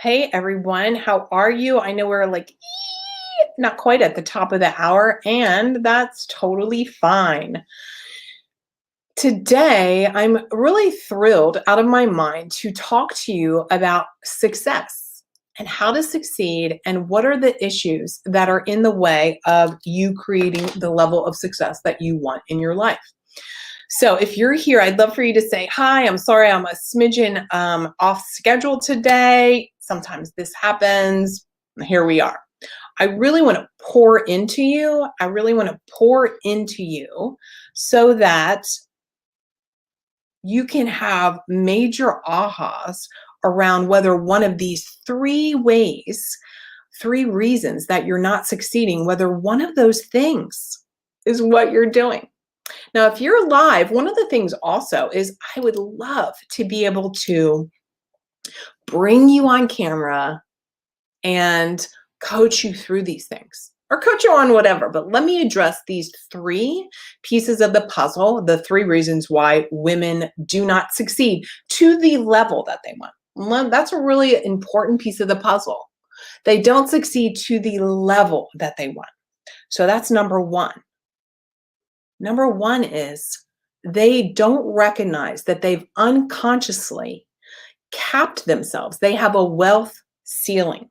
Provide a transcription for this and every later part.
Hey everyone, how are you? I know we're like not quite at the top of the hour, and that's totally fine. Today, I'm really thrilled out of my mind to talk to you about success and how to succeed, and what are the issues that are in the way of you creating the level of success that you want in your life. So if you're here, I'd love for you to say, hi, I'm sorry, I'm a smidgen off schedule today. Sometimes this happens. Here we are. I really want to pour into you. I really want to pour into you so that you can have major ahas around whether one of these three ways, three reasons that you're not succeeding, whether one of those things is what you're doing. Now, if you're live, one of the things also is I would love to be able to bring you on camera and coach you through these things, or coach you on whatever. But let me address these three pieces of the puzzle, the three reasons why women do not succeed to the level that they want. That's a really important piece of the puzzle. They don't succeed to the level that they want. So that's number one. Number one is they don't recognize that they've unconsciously capped themselves. They have a wealth ceiling.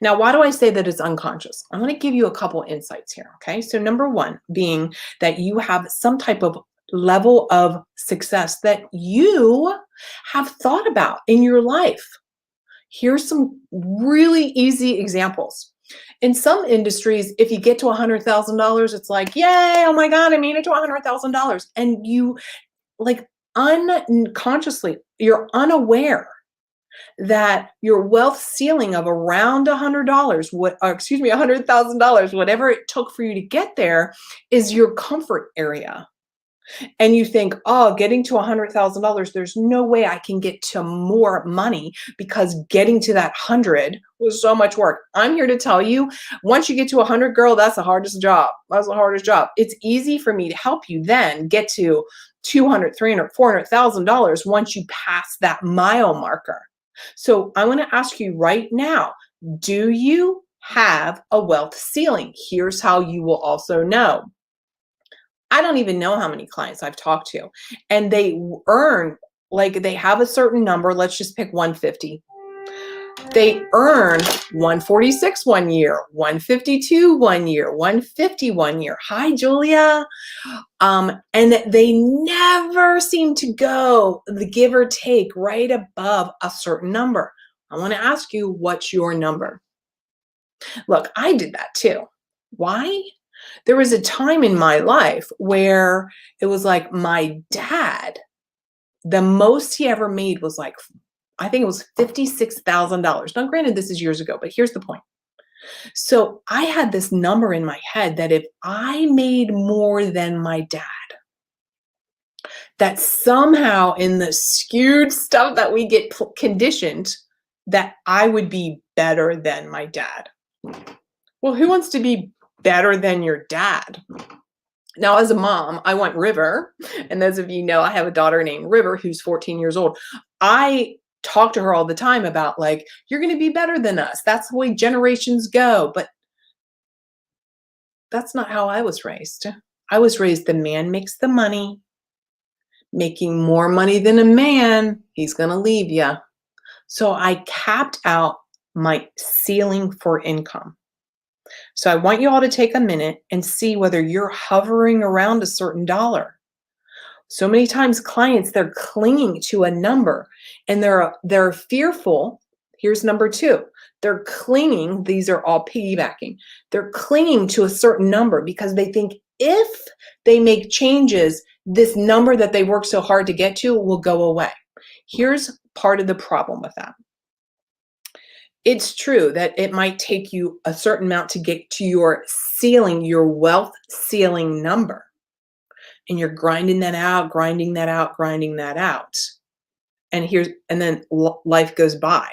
Now, why do I say that it's unconscious? I'm going to give you a couple insights here. Okay. So, number one being that you have some type of level of success that you have thought about in your life. Here's some really easy examples. In some industries, if you get to $100,000, it's like, yay, oh my God, I made it to $100,000. And you like unconsciously, you're unaware that your wealth ceiling of around $100, $100,000, whatever it took for you to get there, is your comfort area. And you think, oh, getting to $100,000, there's no way I can get to more money because getting to that 100 was so much work. I'm here to tell you, once you get to 100, girl, that's the hardest job. That's the hardest job. It's easy for me to help you then get to 200, 300, $400,000 once you pass that mile marker. So I want to ask you right now, do you have a wealth ceiling? Here's how you will also know. I don't even know how many clients I've talked to, and they earn, like they have a certain number. Let's just pick 150. They earn 146 one year, 152 one year, 150 one year. Hi, Julia. And they never seem to go the give or take right above a certain number. I want to ask you, what's your number? Look, I did that too. Why? There was a time in my life where it was like my dad, the most he ever made was like, I think it was $56,000. Now, granted, this is years ago, but here's the point. So I had this number in my head that if I made more than my dad, that somehow in the skewed stuff that we get conditioned, that I would be better than my dad. Well, who wants to be better than your dad? Now, as a mom, I want River, and those of you know, I have a daughter named River who's 14 years old. I talk to her all the time about like, you're going to be better than us. That's the way generations go. But that's not how I was raised. I was raised, the man makes the money. Making more money than a man, he's going to leave you. So I capped out my ceiling for income. So I want you all to take a minute and see whether you're hovering around a certain dollar. So many times clients, they're clinging to a number and they're fearful. Here's number two. They're clinging, these are all piggybacking. They're clinging to a certain number because they think if they make changes, this number that they worked so hard to get to will go away. Here's part of the problem with that. It's true that it might take you a certain amount to get to your ceiling, your wealth ceiling number. And you're grinding that out, grinding that out, grinding that out. And then life goes by.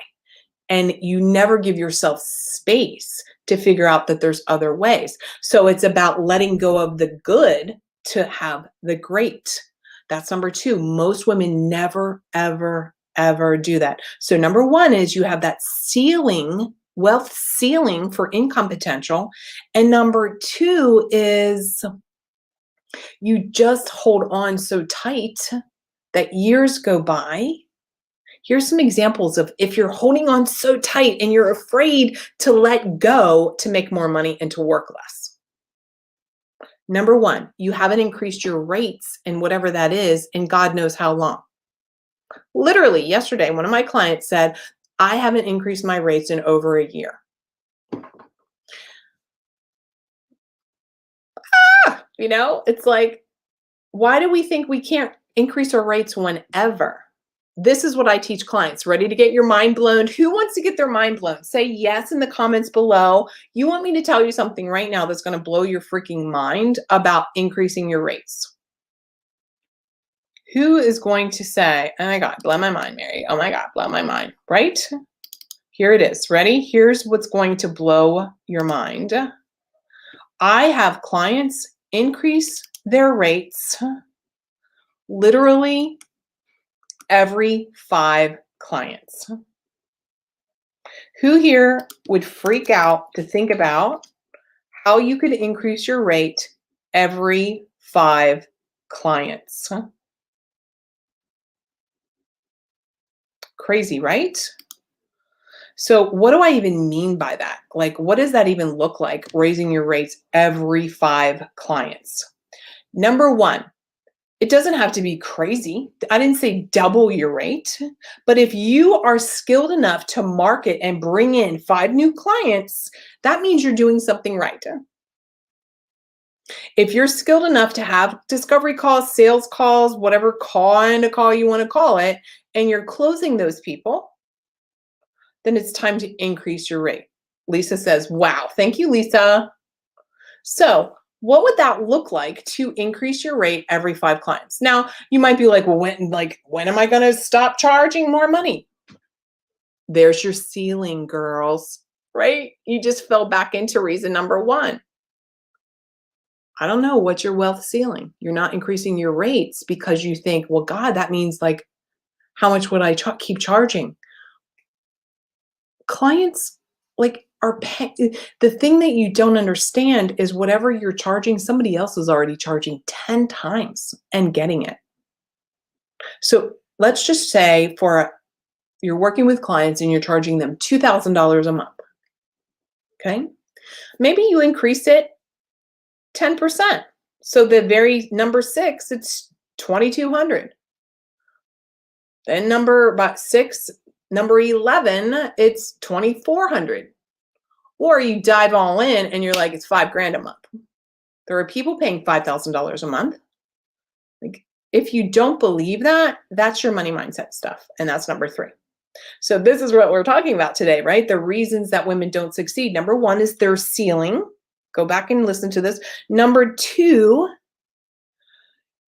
And you never give yourself space to figure out that there's other ways. So it's about letting go of the good to have the great. That's number two. Most women never, ever, ever do that. So number one is you have that ceiling, wealth ceiling for income potential. And number two is you just hold on so tight that years go by. Here's some examples of if you're holding on so tight and you're afraid to let go to make more money and to work less. Number one, you haven't increased your rates and whatever that is in God knows how long. Literally yesterday, one of my clients said, I haven't increased my rates in over a year. It's like, why do we think we can't increase our rates whenever? This is what I teach clients. Ready to get your mind blown? Who wants to get their mind blown? Say yes in the comments below. You want me to tell you something right now that's going to blow your freaking mind about increasing your rates? Who is going to say, oh my God, blow my mind, Mary. Oh my God, blow my mind, right? Here it is. Ready? Here's what's going to blow your mind. I have clients increase their rates literally every 5 clients. Who here would freak out to think about how you could increase your rate every 5 clients? Crazy, right? So what do I even mean by that? Like, what does that even look like, raising your rates every 5 clients? Number one, it doesn't have to be crazy. I didn't say double your rate, but if you are skilled enough to market and bring in 5 new clients, that means you're doing something right. If you're skilled enough to have discovery calls, sales calls, whatever kind of call you want to call it, and you're closing those people, then it's time to increase your rate. Lisa says, wow, thank you, Lisa. So what would that look like to increase your rate every 5 clients? Now, you might be like, well, when am I going to stop charging more money? There's your ceiling, girls, right? You just fell back into reason number 1. I don't know, what's your wealth ceiling? You're not increasing your rates because you think, well, God, that means like, how much would I keep charging? Clients are paying. The thing that you don't understand is whatever you're charging, somebody else is already charging 10 times and getting it. So let's just say you're working with clients and you're charging them $2,000 a month. Okay. Maybe you increase it 10%. So the very number 6, it's 2,200. Then number 11, it's 2,400. Or you dive all in and you're like, it's $5,000 a month. There are people paying $5,000 a month. Like, if you don't believe that, that's your money mindset stuff. And that's number 3. So this is what we're talking about today, right? The reasons that women don't succeed. Number 1 is their ceiling. Go back and listen to this. Number 2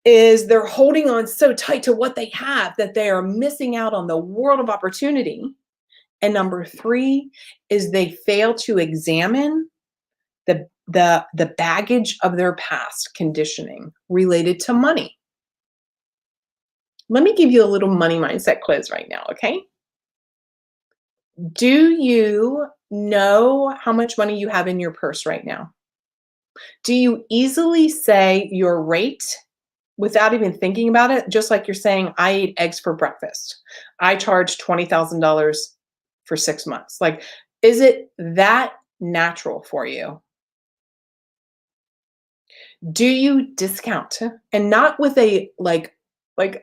is they're holding on so tight to what they have that they are missing out on the world of opportunity. And number 3 is they fail to examine the baggage of their past conditioning related to money. Let me give you a little money mindset quiz right now, okay? Do you know how much money you have in your purse right now? Do you easily say your rate without even thinking about it? Just like you're saying, I ate eggs for breakfast. I charge $20,000 for 6 months. Like, is it that natural for you? Do you discount? And not with a like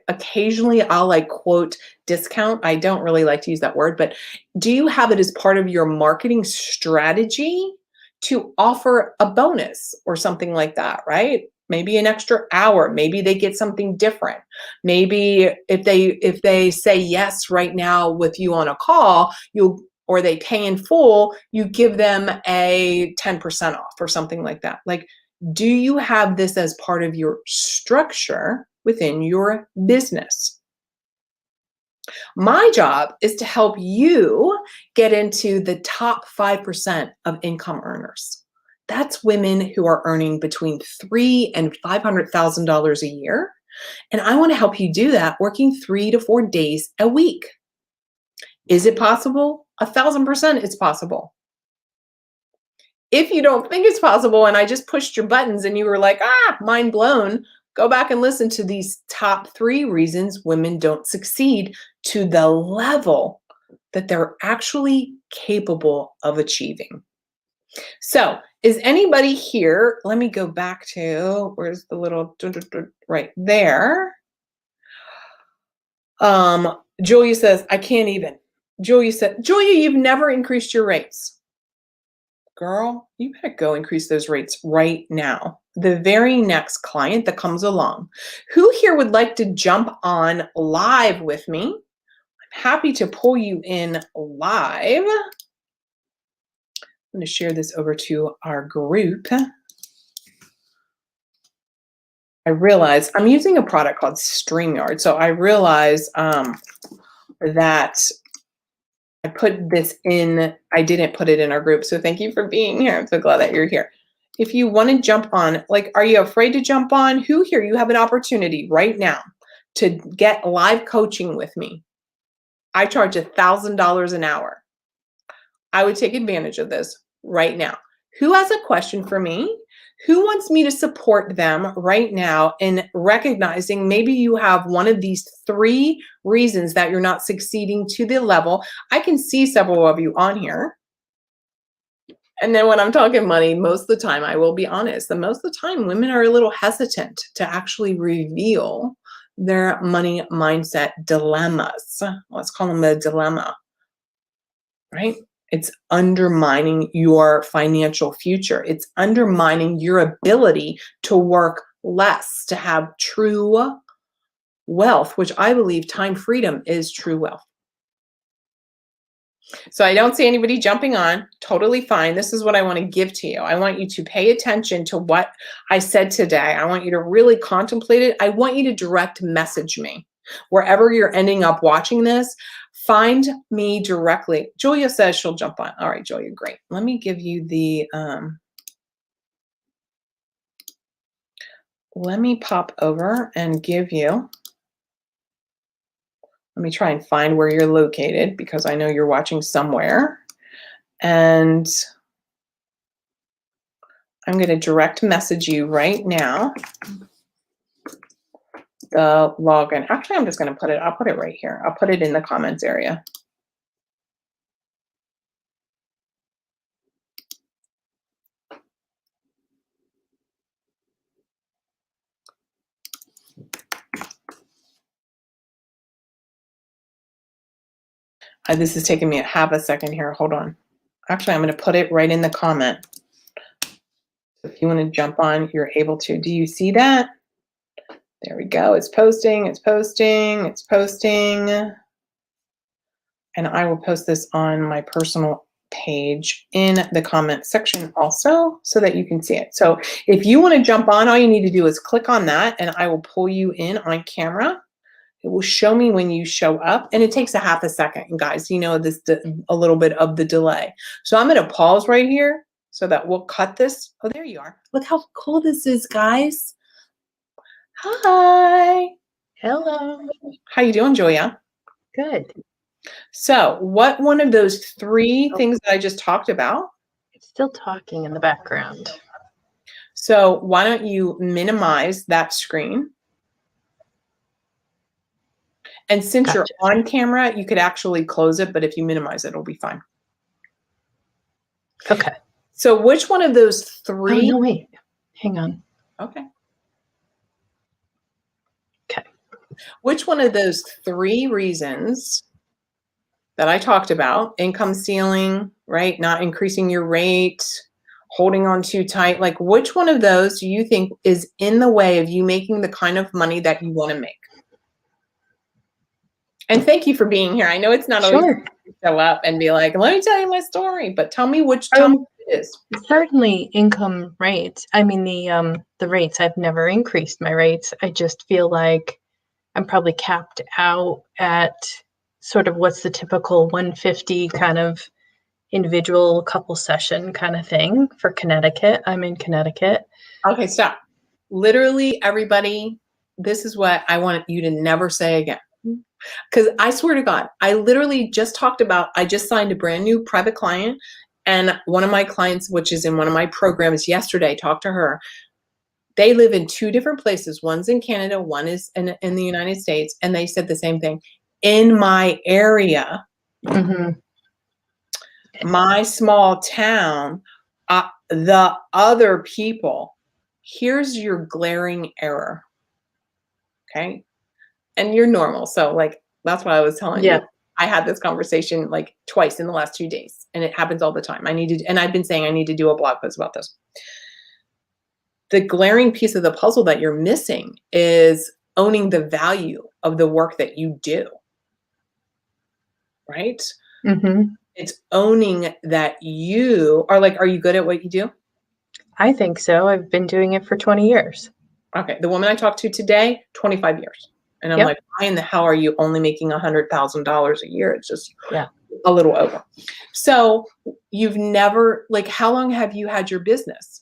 occasionally I'll quote discount. I don't really like to use that word, but do you have it as part of your marketing strategy to offer a bonus or something like that, right? Maybe an extra hour, maybe they get something different. Maybe if they say yes right now with you on a call, or they pay in full, you give them a 10% off or something like that. Like, do you have this as part of your structure within your business? My job is to help you get into the top 5% of income earners. That's women who are earning between $300,000 and $500,000 a year. And I want to help you do that working 3 to 4 days a week. Is it possible? 1,000% it's possible. If you don't think it's possible and I just pushed your buttons and you were like, mind blown, go back and listen to these top 3 reasons women don't succeed to the level that they're actually capable of achieving. So, is anybody here? Let me go back to, where's the little, right there. Julia says, I can't even. Julia said, Julia, you've never increased your rates. Girl, you better go increase those rates right now. The very next client that comes along. Who here would like to jump on live with me? I'm happy to pull you in live. I'm going to share this over to our group. I realize I'm using a product called StreamYard. So I realize that I put this in, I didn't put it in our group. So thank you for being here. I'm so glad that you're here. If you want to jump on, like, are you afraid to jump on? Who here? You have an opportunity right now to get live coaching with me. I charge $1,000 an hour. I would take advantage of this right now. Who has a question for me? Who wants me to support them right now in recognizing maybe you have one of these 3 reasons that you're not succeeding to the level? I can see several of you on here. And then when I'm talking money, most of the time, I will be honest, that most of the time women are a little hesitant to actually reveal their money mindset dilemmas. Let's call them a dilemma, right? It's undermining your financial future. It's undermining your ability to work less, to have true wealth, which I believe time freedom is true wealth. So I don't see anybody jumping on. Totally fine. This is what I want to give to you. I want you to pay attention to what I said today. I want you to really contemplate it. I want you to direct message me. Wherever you're ending up watching this, find me directly. Julia says she'll jump on. All right, Julia, great. Let me give you the, let me pop over and give you, let me try and find where you're located because I know you're watching somewhere. And I'm going to direct message you right now. The login. Actually, I'm just going to put it, I'll put it right here. I'll put it in the comments area. This is taking me half a second here. Hold on. Actually, I'm going to put it right in the comment. If you want to jump on, you're able to. Do you see that? There we go. It's posting. It's posting. It's posting. And I will post this on my personal page in the comment section also so that you can see it. So if you want to jump on, all you need to do is click on that and I will pull you in on camera. It will show me when you show up and it takes a half a second. And guys, you know, this a little bit of the delay. So I'm going to pause right here so that we'll cut this. Oh, there you are. Look how cool this is, guys. Hi. Hello. How you doing, Julia? Good. So what one of those 3 things that I just talked about? It's still talking in the background. So why don't you minimize that screen? And since Gotcha. you're on camera, you could actually close it, but if you minimize it, it'll be fine. Okay. So which one of those 3? Oh, no, wait. Hang on. Okay. Okay. Which one of those 3 reasons that I talked about, income ceiling, right? Not increasing your rate, holding on too tight, like which one of those do you think is in the way of you making the kind of money that you want to make? And thank you for being here. I know it's not always Sure. to show up and be like, let me tell you my story, but tell me what it is. Certainly income rates. I mean, the rates, I've never increased my rates. I just feel like I'm probably capped out at sort of what's the typical 150 kind of individual couple session kind of thing for Connecticut. I'm in Connecticut. Okay, stop. Literally everybody this is what I want you to never say again. Because I swear to God, I literally just talked about, I just signed a brand new private client, and one of my clients, which is in one of my programs yesterday, talked to her. They live in two different places. One's in Canada, one is in the United States. And they said the same thing. In my area, my small town, the other people, here's your glaring error. Okay. And you're normal. So like, that's what I was telling you. I had this conversation like twice in the last 2 days, and it happens all the time. And I've been saying I need to do a blog post about this. The glaring piece of the puzzle that you're missing is owning the value of the work that you do. Right? It's owning that you are like, are you good at what you do? I think so. I've been doing it for 20 years. Okay. The woman I talked to today, 25 years. And I'm like, why in the hell are you only making $100,000 a year? It's just a little over. So you've never, like, how long have you had your business?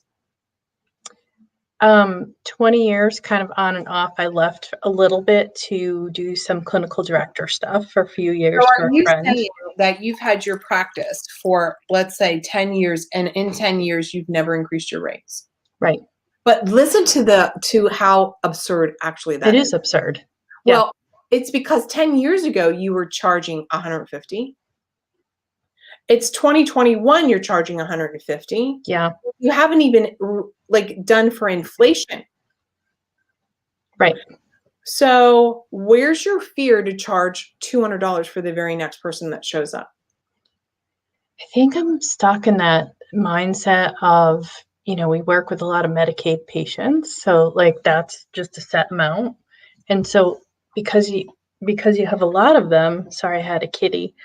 20 years, kind of on and off. I left a little bit to do some clinical director stuff for a few years. So are you saying that you've had your practice for, let's say, 10 years, and in 10 years, you've never increased your rates? Right. But listen to how absurd actually that is. It is absurd. Well, it's because 10 years ago, you were charging 150. It's 2021, you're charging 150. Yeah. You haven't even like done for inflation. Right. So where's your fear to charge $200 for the very next person that shows up? I think I'm stuck in that mindset of, we work with a lot of Medicaid patients. So like that's just a set amount. And so because you have a lot of them, sorry, I had a kitty,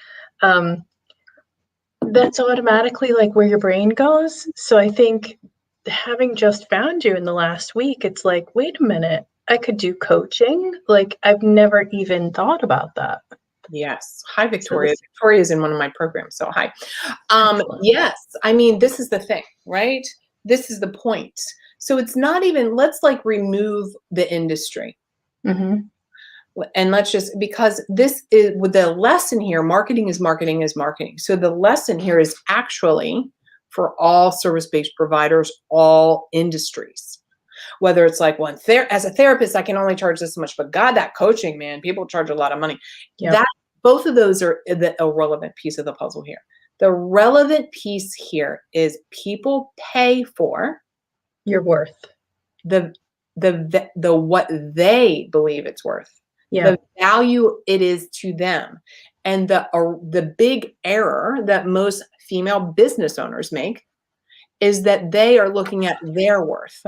that's automatically like where your brain goes. So I think having just found you in the last week, it's like, wait a minute, I could do coaching. Like I've never even thought about that. Yes. Hi, Victoria. Victoria is in one of my programs. So hi. Yes. I mean, this is the thing, right? This is the point. So it's not even, let's like remove the industry. And let's just, because this is with the lesson here, marketing is marketing is marketing. So the lesson here is actually for all service-based providers, all industries. Whether it's like, well, as a therapist, I can only charge this much, but God, that coaching, man, people charge a lot of money. That both of those are the irrelevant piece of the puzzle here. The relevant piece here is people pay for your worth, the what they believe it's worth. The value it is to them. And the big error that most female business owners make is that they are looking at their worth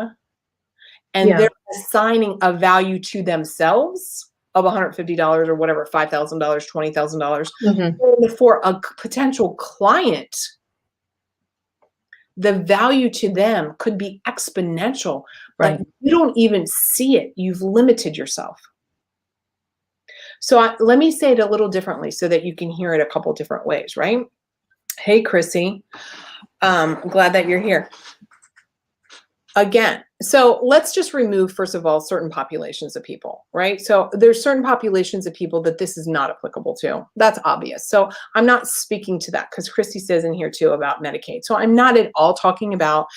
and they're assigning a value to themselves of $150 or whatever, $5,000, $20,000. For a potential client, the value to them could be exponential. Like you don't even see it. You've limited yourself. So let me say it a little differently so that you can hear it a couple different ways, right? Hey, Chrissy. Glad that you're here. Again, so let's just remove, first of all, certain populations of people, right? So there's certain populations of people that this is not applicable to. That's obvious. So I'm not speaking to that because Christy says in here too about Medicaid. So I'm not at all talking about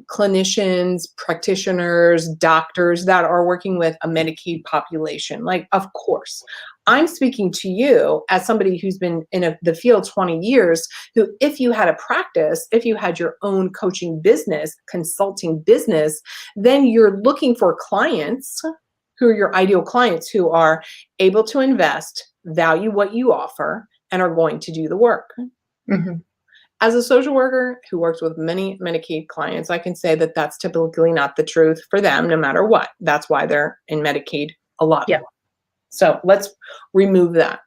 clinicians, practitioners, doctors that are working with a Medicaid population. Like, of course, I'm speaking to you as somebody who's been in the field 20 years, who, if you had a practice, if you had your own coaching business, consulting business, then you're looking for clients who are your ideal clients who are able to invest, value what you offer, and are going to do the work. As a social worker who works with many Medicaid clients, I can say that that's typically not the truth for them, no matter what. That's why they're in Medicaid a lot. So let's remove that.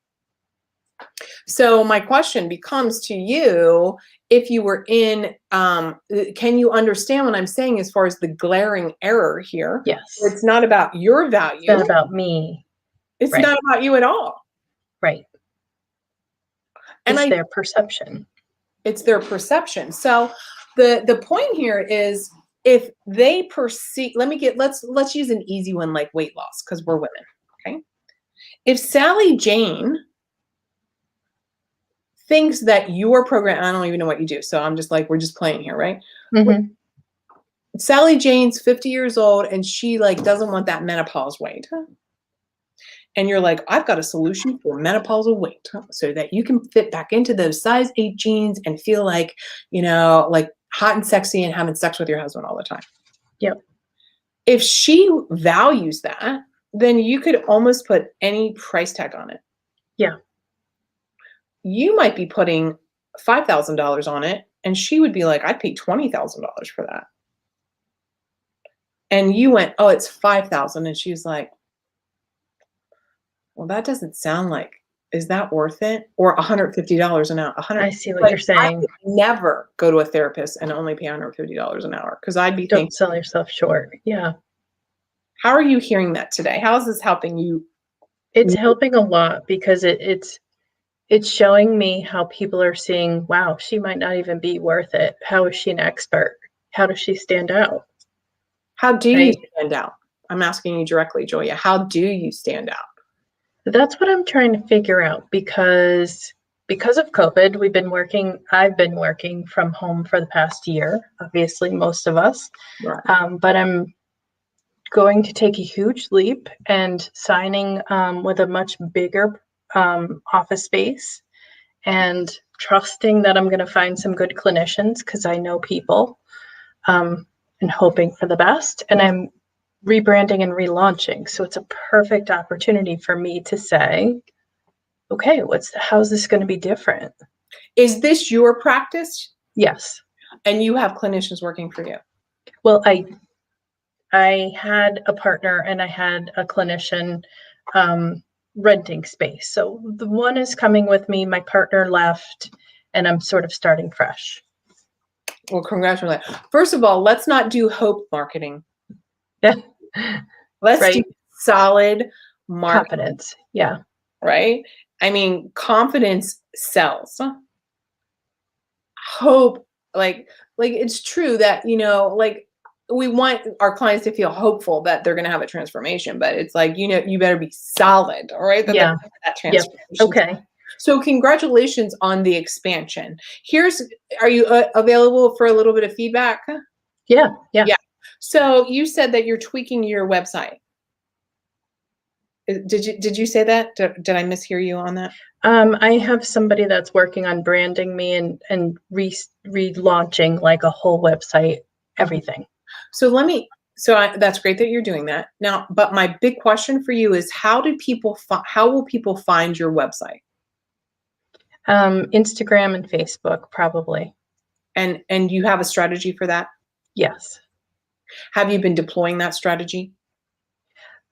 So my question becomes to you, if you were in, can you understand what I'm saying as far as the glaring error here? Yes. It's not about your value. It's not about me. It's not about you at all. Right. And it's their perception. It's their perception. So the point here is if they perceive, let's use an easy one like weight loss because we're women. Okay. If Sally Jane thinks that your program, I don't even know what you do. So I'm just like, we're just playing here, right? Mm-hmm. Sally Jane's 50 years old and she like doesn't want that menopause weight. And you're like, I've got a solution for menopausal weight so that you can fit back into those size 8 jeans and feel like, like hot and sexy and having sex with your husband all the time. Yep. If she values that, then you could almost put any price tag on it. Yeah. You might be putting $5,000 on it, and she would be like, I'd pay $20,000 for that. And you went, oh, it's 5,000. And she's like, well, that doesn't sound like, is that worth it? Or $150 an hour. I see what Like, you're I saying. would never go to a therapist and only pay $150 an hour because I'd be thinking, Don't sell yourself short. Yeah. how are you hearing that today? How is this helping you? It's helping a lot because it's showing me how people are seeing, wow, she might not even be worth it. How is she an expert? How does she stand out? How do you Right? stand out? I'm asking you directly, Julia. How do you stand out? That's what I'm trying to figure out because of COVID, I've been working from home for the past year, obviously most of us. Right. But I'm going to take a huge leap and signing with a much bigger office space and trusting that I'm going to find some good clinicians because I know people and hoping for the best. And I'm rebranding and relaunching. So it's a perfect opportunity for me to say, okay, how's this going to be different? Is this your practice? Yes. And you have clinicians working for you? Well, I had a partner and I had a clinician renting space. So the one is coming with me, my partner left, and I'm sort of starting fresh. Well, congratulations. First of all, let's not do hope marketing. Yeah. Let's do Right. solid marketing. Confidence. Yeah. Right? I mean, confidence sells. Hope, like it's true that, like we want our clients to feel hopeful that they're going to have a transformation, but it's like, you better be solid, all right? That Yeah. that Yep. transformation. Okay. So congratulations on the expansion. Are you available for a little bit of feedback? Yeah. Yeah. Yeah. So you said that you're tweaking your website. Did you say that? Did I mishear you on that? I have somebody that's working on branding me and relaunching like a whole website, everything. So that's great that you're doing that now. But my big question for you is, how will people find your website? Instagram and Facebook, probably. And you have a strategy for that? Yes. Have you been deploying that strategy?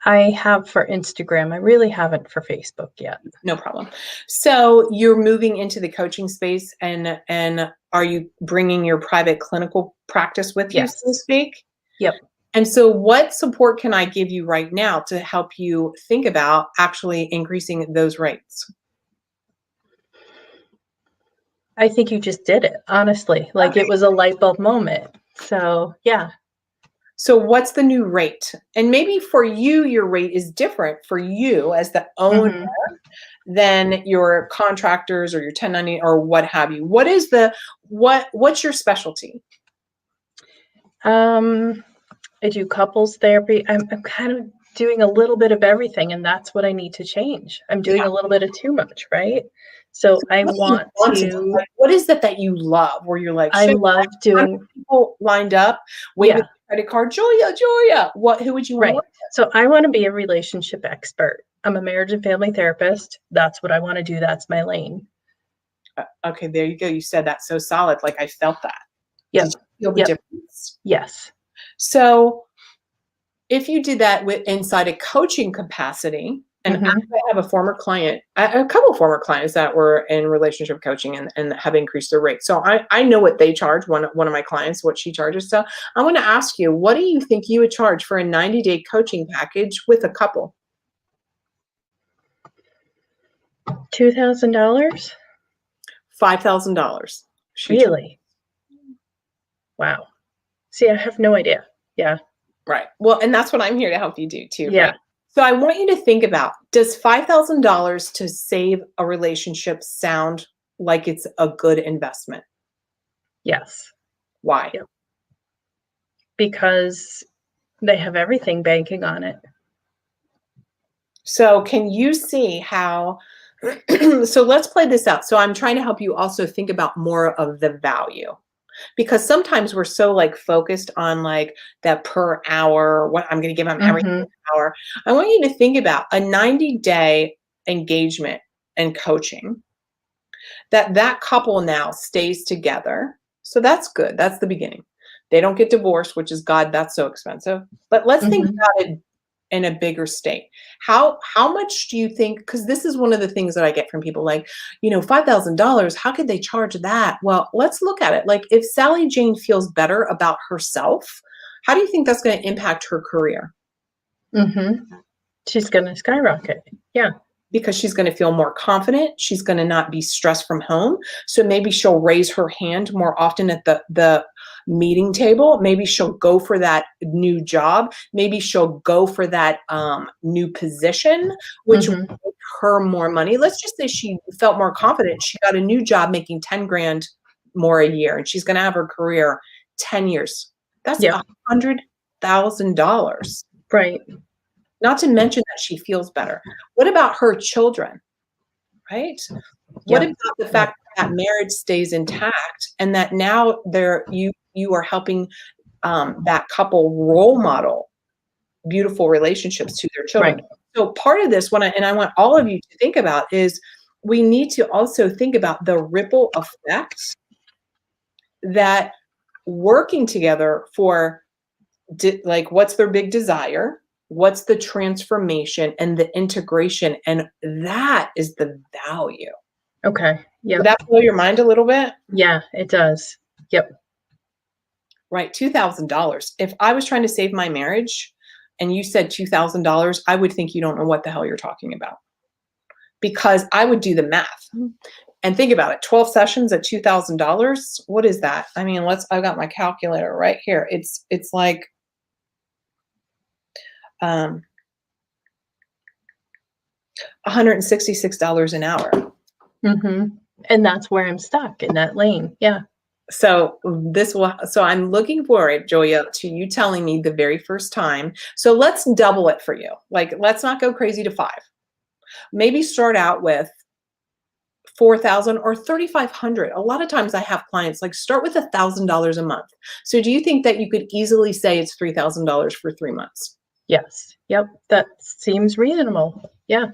I have for Instagram. I really haven't for Facebook yet. No problem. So you're moving into the coaching space, and are you bringing your private clinical practice with you, so to Yes. speak? Yep. And so what support can I give you right now to help you think about actually increasing those rates? I think you just did it, honestly. Like it was a light bulb moment. So, yeah. So what's the new rate? And maybe for you, your rate is different for you as the owner Mhm. than your contractors or your 1090 or what have you. What's your specialty? I do couples therapy. I'm kind of doing a little bit of everything, and that's what I need to change. I'm doing Yeah. a little bit of too much, right? So I What do you want want to do? to, Like, what is it that you love where you're like, I shit, love 100 doing, people lined up, waving yeah, the credit card, Julia, who would you want to right. work So I want to be a relationship expert. I'm a marriage and family therapist. That's what I want to do. That's my lane. with? Okay, there you go. You said that so solid. Like I felt that. Yep. Did you feel the Yep. difference? Yes. So if you did that inside a coaching capacity, and Hmm. actually I have a couple former clients that were in relationship coaching and have increased their rate. So I know what they charge, one of my clients, what she charges. So I want to ask you, what do you think you would charge for a 90-day coaching package with a couple? $2,000? $5,000. She charged. Really? Wow. See, I have no idea. Yeah. Right. Well, and that's what I'm here to help you do too, right? Yeah. So I want you to think about, does $5,000 to save a relationship sound like it's a good investment? Yes. Why? Yep. Because they have everything banking on it. So can you see how, so let's play this out. So I'm trying to help you also think about more of the value, because sometimes we're so like focused on like that per hour, what I'm going to give them every Mhm. hour. I want you to think about a 90-day engagement and coaching, that couple now stays together. So that's good. That's the beginning. They don't get divorced, which is God, that's so expensive. But let's think Mhm. about it in a bigger state. How much do you think, because this is one of the things that I get from people like, $5,000, how could they charge that? Well, let's look at it. Like if Sally Jane feels better about herself, how do you think that's going to impact her career? Mhm. She's gonna skyrocket. Yeah. Because she's going to feel more confident. She's going to not be stressed from home. So maybe she'll raise her hand more often at the meeting table. Maybe she'll go for that new job. Maybe she'll go for that new position, which will Mhm. make her more money. Let's just say she felt more confident. She got a new job making 10 grand more a year, and she's going to have her career 10 years. That's Yep. $100,000. Right. Not to mention that she feels better. What about her children, right? What Yep. about the Yep. fact that marriage stays intact and that now you are helping that couple role model beautiful relationships to their children. Right. So part of this, and I want all of you to think about is we need to also think about the ripple effect that working together for like what's their big desire, what's the transformation and the integration, and that is the value. Okay. Did Yep. that blow your mind a little bit? Yeah, it does. Yep. Right, $2,000. If I was trying to save my marriage and you said $2,000, I would think you don't know what the hell you're talking about, because I would do the math and think about it. 12 sessions at $2,000. What is that? I mean, I've got my calculator right here. It's like um, $166 an hour. Mhm. And that's where I'm stuck in that lane. Yeah. So I'm looking forward, Joya, to you telling me the very first time. So let's double it for you. Like, let's not go crazy to 5. Maybe start out with 4,000 or 3,500. A lot of times I have clients like start with $1,000 a month. So do you think that you could easily say it's $3,000 for 3 months? Yes. Yep. That seems reasonable. Yeah.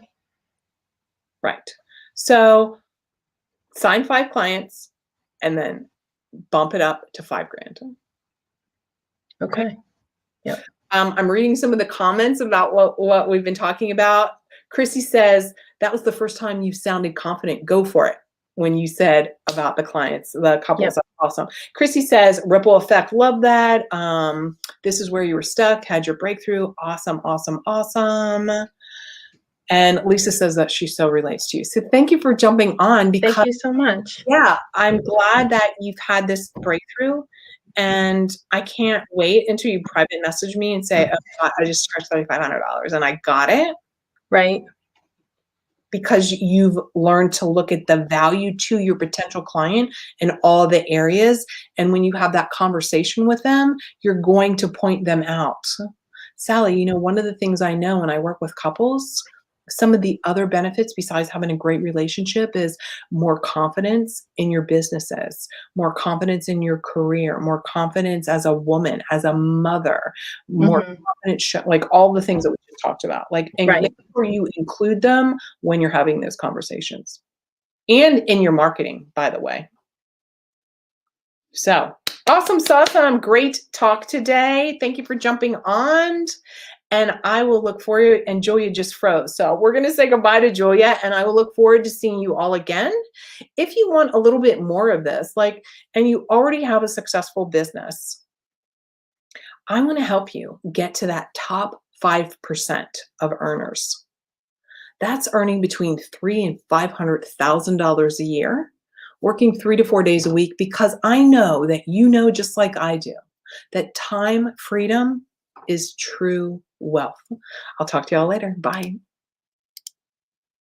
Right. So sign 5 clients and then bump it up to 5 grand. Right. Okay. Yep. I'm reading some of the comments about what we've been talking about. Chrissy says, that was the first time you sounded confident. Go for it. When you said about the clients, the couples, Yep. that's awesome. Chrissy says, ripple effect. Love that. This is where you were stuck, had your breakthrough. Awesome, awesome, awesome. And Lisa says that she so relates to you. So thank you for jumping on, Thank because you so much. yeah, I'm glad that you've had this breakthrough, and I can't wait until you private message me and say, "Oh, I just charged $3,500 and I got it," Right. because you've learned to look at the value to your potential client in all the areas. And when you have that conversation with them, you're going to point them out. Sally, one of the things I know when I work with couples, some of the other benefits besides having a great relationship is more confidence in your businesses, more confidence in your career, more confidence as a woman, as a mother, more Mhm. confidence, like all the things that we just talked about. Like, and make Right. sure you include them when you're having those conversations and in your marketing, by the way. So awesome, awesome. Great talk today. Thank you for jumping on. And I will look forward, and Julia just froze. So we're going to say goodbye to Julia, and I will look forward to seeing you all again. If you want a little bit more of this, and you already have a successful business, I want to help you get to that top 5% of earners. That's earning between $300,000 and $500,000 a year, working 3 to 4 days a week, because I know that just like I do, that time freedom is true wealth. I'll talk to y'all later. Bye.